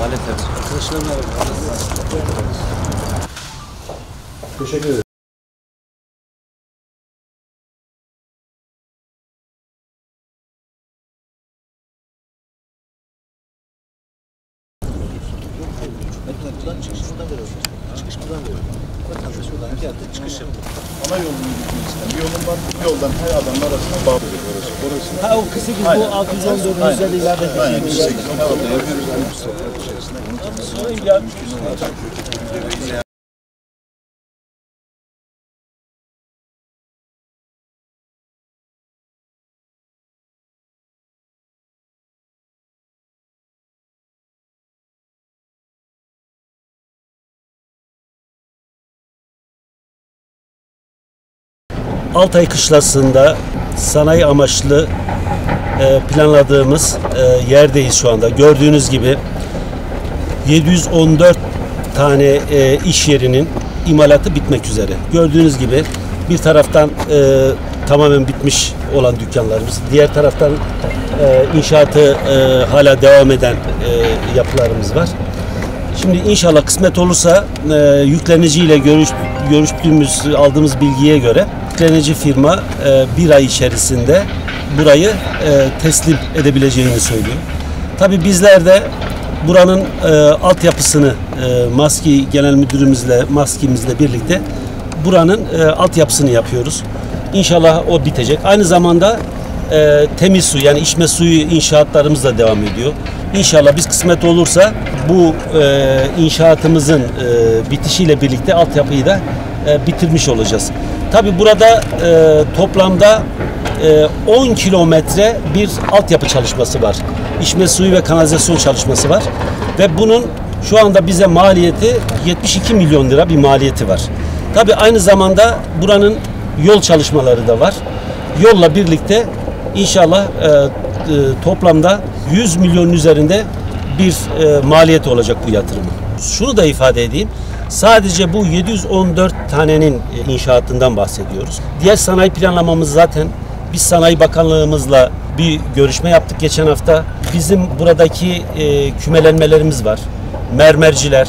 Maalesef. Teşekkür ederim. Buradan çıkış buradan veriyoruz. Çıkış buradan veriyoruz. Vatandaş oradan geldi çıkış yapıyor. Ana yolunu gitmek istedim. Yolun var. Yoldan her adamın arasına bağlıdır orası. Ha o kısa gibi bu 614 özelliklerde bir Aynen. şey. Altay Kışlası'nda sanayi amaçlı planladığımız yerdeyiz şu anda. Gördüğünüz gibi 714 tane iş yerinin imalatı bitmek üzere. Gördüğünüz gibi bir taraftan tamamen bitmiş olan dükkanlarımız, diğer taraftan inşaatı hala devam eden yapılarımız var. Şimdi inşallah kısmet olursa yükleniciyle görüştüğümüz, aldığımız bilgiye göre yüklenici firma bir ay içerisinde burayı teslim edebileceğini söylüyor. Tabii bizler de buranın altyapısını MASKİ Genel MASKİ'mizle birlikte buranın altyapısını yapıyoruz. İnşallah o bitecek. Aynı zamanda temiz su yani içme suyu inşaatlarımız da devam ediyor. İnşallah biz kısmet olursa bu inşaatımızın bitişiyle birlikte altyapıyı da bitirmiş olacağız. Tabii burada toplamda 10 kilometre bir altyapı çalışması var. İçme suyu ve kanalizasyon çalışması var. Ve bunun şu anda bize maliyeti 72 milyon lira bir maliyeti var. Tabii aynı zamanda buranın yol çalışmaları da var. Yolla birlikte inşallah toplamda 100 milyonun üzerinde bir maliyeti olacak bu yatırımın. Şunu da ifade edeyim. Sadece bu 714 tanenin inşaatından bahsediyoruz. Diğer sanayi planlamamız zaten biz Sanayi Bakanlığımızla bir görüşme yaptık geçen hafta. Bizim buradaki kümelenmelerimiz var. Mermerciler,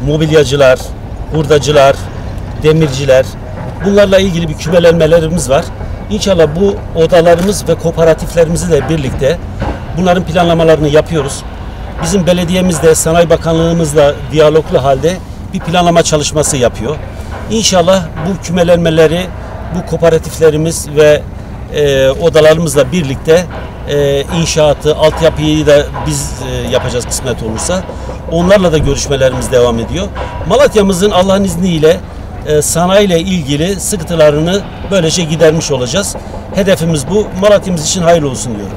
mobilyacılar, hurdacılar, demirciler. Bunlarla ilgili bir kümelenmelerimiz var. İnşallah bu odalarımız ve kooperatiflerimizle birlikte bunların planlamalarını yapıyoruz. Bizim belediyemiz de Sanayi Bakanlığımızla diyaloglu halde bir planlama çalışması yapıyor. İnşallah bu kümelenmeleri, bu kooperatiflerimiz ve odalarımızla birlikte inşaatı, altyapıyı da biz yapacağız kısmet olursa. Onlarla da görüşmelerimiz devam ediyor. Malatya'mızın Allah'ın izniyle sanayiyle ilgili sıkıntılarını böylece gidermiş olacağız. Hedefimiz bu. Malatya'mız için hayırlı olsun diyorum.